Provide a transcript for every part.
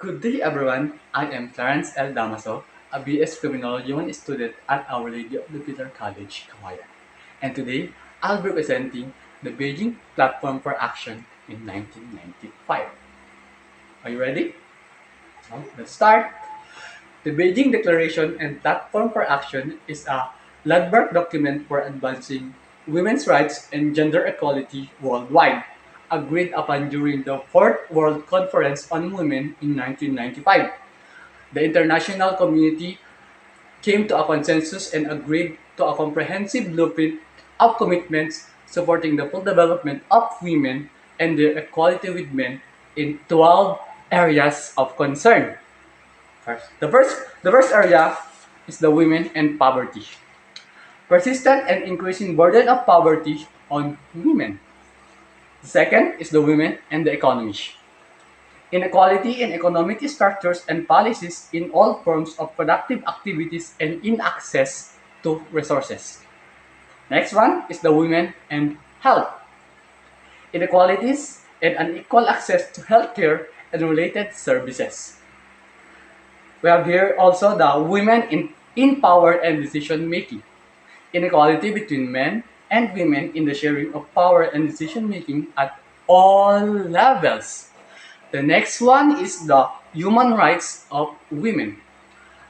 Good day, everyone. I am Clarence L. Damaso, a BS Criminology 1 student at Our Lady of the Pillar College, Kawayan. And today, I'll be presenting the Beijing Platform for Action in 1995. Are you ready? Well, let's start. The Beijing Declaration and Platform for Action is a landmark document for advancing women's rights and gender equality worldwide, agreed upon during the Fourth World Conference on Women in 1995. The international community came to a consensus and agreed to a comprehensive blueprint of commitments supporting the full development of women and their equality with men in 12 areas of concern. The first area is the women and poverty. Persistent and increasing burden of poverty on women. The second is the women and the economy. Inequality in economic structures and policies in all forms of productive activities and in access to resources. Next one is the women and health. Inequalities and unequal access to healthcare and related services. We have here also the women in power and decision making. Inequality between men and women in the sharing of power and decision making at all levels. The next one is the human rights of women.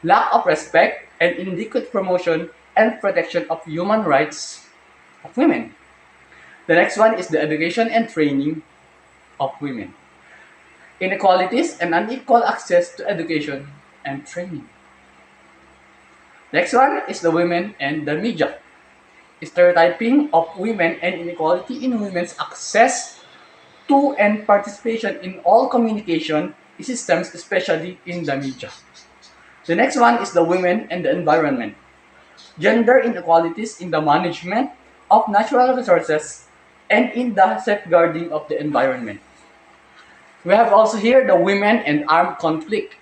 Lack of respect and inadequate promotion and protection of human rights of women. The next one is the education and training of women. Inequalities and unequal access to education and training. Next one is the women and the media. Stereotyping of women and inequality in women's access to and participation in all communication systems, especially in the media. The next one is the women and the environment. Gender inequalities in the management of natural resources and in the safeguarding of the environment. We have also here the women and armed conflict.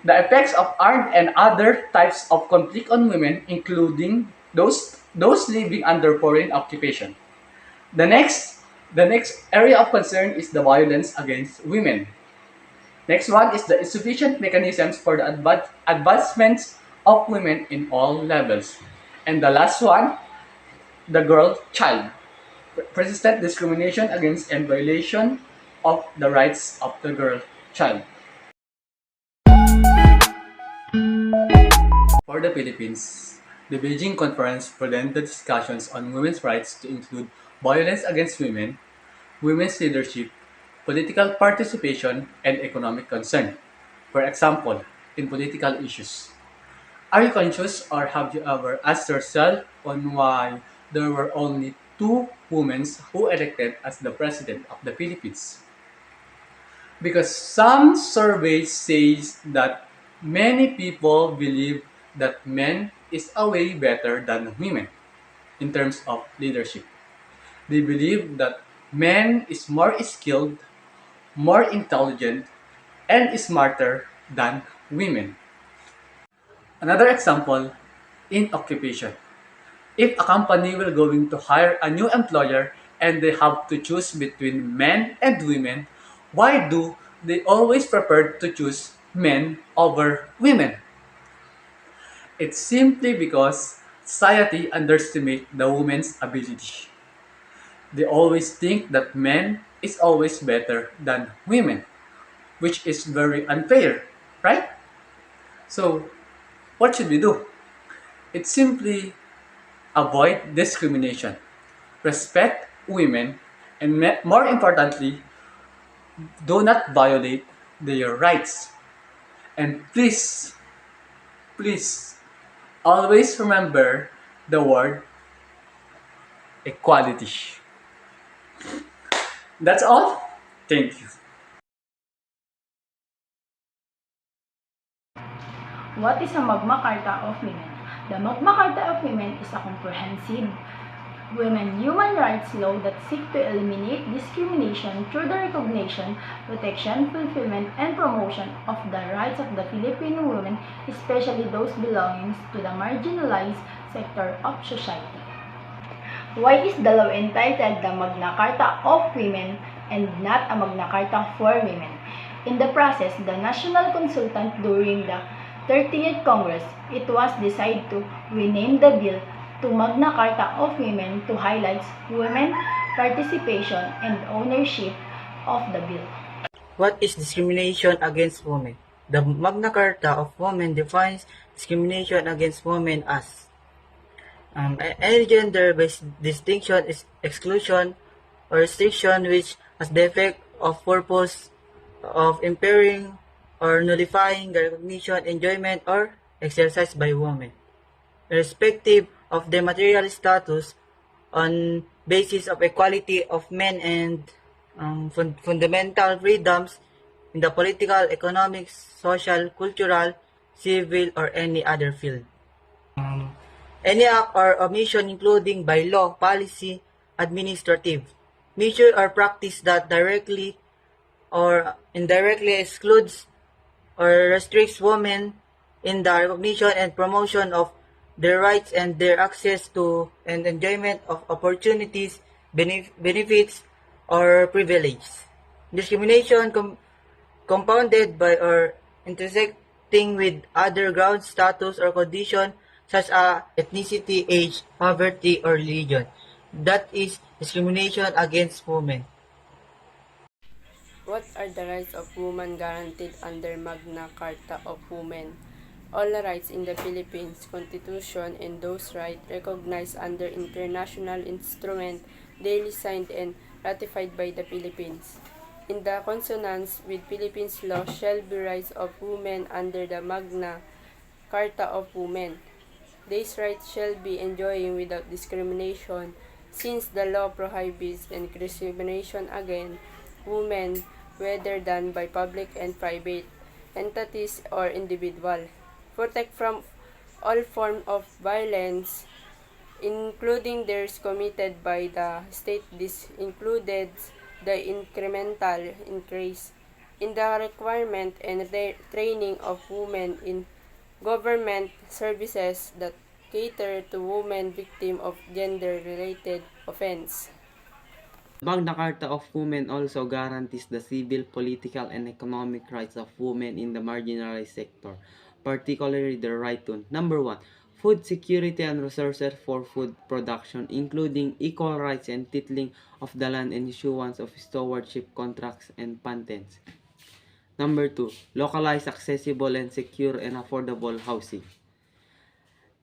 The effects of armed and other types of conflict on women, including those living under foreign occupation. The next area of concern is the violence against women. Next one is the insufficient mechanisms for the advancements of women in all levels. And the last one, the girl child. Persistent discrimination against and violation of the rights of the girl child. For the Philippines, the Beijing Conference presented discussions on women's rights to include violence against women, women's leadership, political participation, and economic concern. For example, in political issues. Are you conscious or have you ever asked yourself on why there were only two women who elected as the president of the Philippines? Because some surveys says that many people believe that men is a way better than women in terms of leadership. They believe that men is more skilled, more intelligent, and smarter than women. Another example, in occupation. If a company will going to hire a new employer and they have to choose between men and women, why do they always prefer to choose men over women? It's simply because society underestimates the woman's ability. They always think that men is always better than women, which is very unfair, right? So, what should we do? It's simply avoid discrimination, respect women, and more importantly, do not violate their rights. And please, always remember the word equality. That's all. Thank you. What is a Magna Carta of Women? The Magna Carta of Women is a comprehensive women human rights law that seeks to eliminate discrimination through the recognition, protection, fulfillment, and promotion of the rights of the Filipino women, especially those belonging to the marginalized sector of society. Why is the law entitled the Magna Carta of Women and not a Magna Carta for Women? In the process, the national consultant during the 30th Congress, it was decided to rename the bill to Magna Carta of Women to highlight women participation and ownership of the bill. What is discrimination against women? The Magna Carta of Women defines discrimination against women as any gender-based distinction, is exclusion, or restriction which has the effect of purpose of impairing or nullifying the recognition, enjoyment, or exercise by women, irrespective of their material status, on basis of equality of men and fundamental freedoms in the political, economic, social, cultural, civil, or any other field. Any act or omission including by law, policy, administrative, measure or practice that directly or indirectly excludes or restricts women in the recognition and promotion of their rights and their access to and enjoyment of opportunities, benefits, or privileges. Discrimination compounded by or intersecting with other grounds, status, or condition such as ethnicity, age, poverty, or religion. That is discrimination against women. What are the rights of women guaranteed under Magna Carta of Women? All rights in the Philippines Constitution and those rights recognized under international instrument daily signed and ratified by the Philippines. In the consonance with Philippines law shall be rights of women under the Magna Carta of Women. These rights shall be enjoyed without discrimination, since the law prohibits and discrimination against women, whether done by public and private entities or individual. Protect from all forms of violence, including those committed by the state. This included the incremental increase in the requirement and training of women in government services that cater to women victims of gender-related offense. Magna Carta of Women also guarantees the civil, political, and economic rights of women in the marginalized sector, particularly the right to number 1. Food security and resources for food production, including equal rights and titling of the land and issuance of stewardship contracts and patents. Number 2. Localized, accessible, and secure and affordable housing.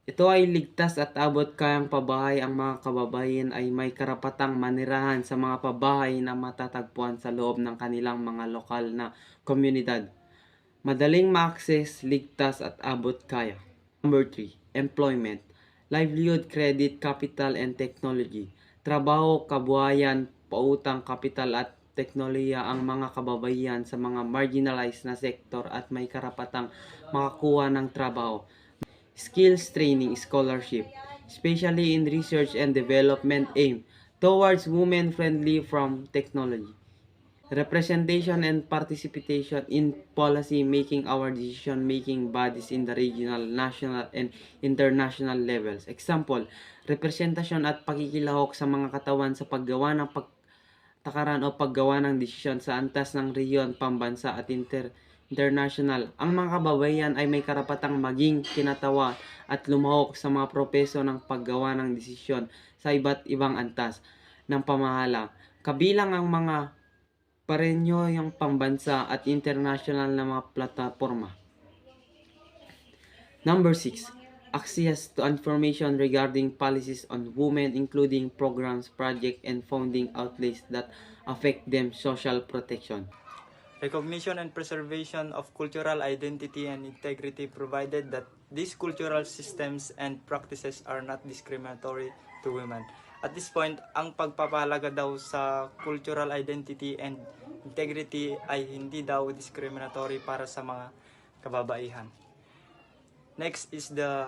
Ito ay ligtas at abot kayang pabahay. Ang mga kababayan ay may karapatang manirahan sa mga pabahay na matatagpuan sa loob ng kanilang mga lokal na komunidad. Madaling ma-access, ligtas at abot kaya. Number 3. Employment, livelihood, credit, capital, and technology. Trabaho, kabuhayan, pautang, kapital at teknolohiya ang mga kababayan sa mga marginalized na sektor at may karapatang makakuha ng trabaho. Skills training scholarship, especially in research and development aim towards women-friendly from technology. Representation and participation in policy making our decision-making bodies in the regional, national, and international levels. Example, representasyon at pakikilahok sa mga katawan sa paggawa ng takaran o paggawa ng desisyon sa antas ng rehiyon, pambansa at international. Ang mga kababayan ay may karapatang maging kinatawa at lumahok sa mga proseso ng paggawa ng desisyon sa iba't ibang antas ng pamahalaan, kabilang ang mga parenyong pambansa at international na mga plataporma. Number 6. Access to information regarding policies on women, including programs, projects, and funding outlets that affect them social protection. Recognition and preservation of cultural identity and integrity, provided that these cultural systems and practices are not discriminatory to women. At this point, ang pagpapahalaga daw sa cultural identity and integrity ay hindi daw discriminatory para sa mga kababaihan. Next is the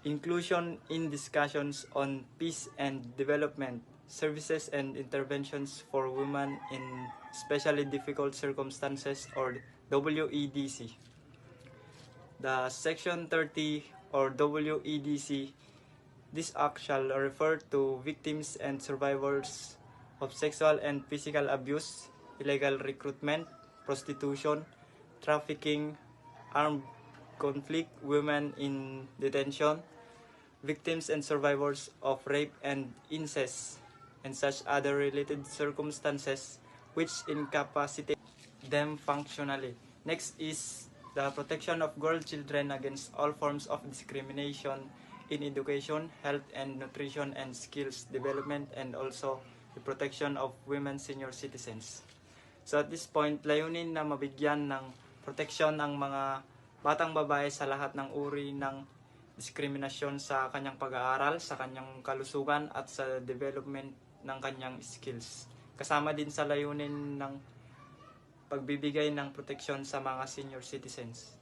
inclusion in discussions on peace and development, services and interventions for women in especially difficult circumstances, or WEDC. The Section 30 or WEDC, this act shall refer to victims and survivors of sexual and physical abuse, illegal recruitment, prostitution, trafficking, armed conflict, women in detention, victims and survivors of rape and incest, and such other related circumstances which incapacitate them functionally. Next is the protection of girl children against all forms of discrimination in education, health and nutrition and skills development, and also the protection of women senior citizens. So at this point, layunin na mabigyan ng proteksyon ang mga batang babae sa lahat ng uri ng diskriminasyon sa kanyang pag-aaral, sa kanyang kalusugan at sa development ng kanyang skills. Kasama din sa layunin ng pagbibigay ng proteksyon sa mga senior citizens.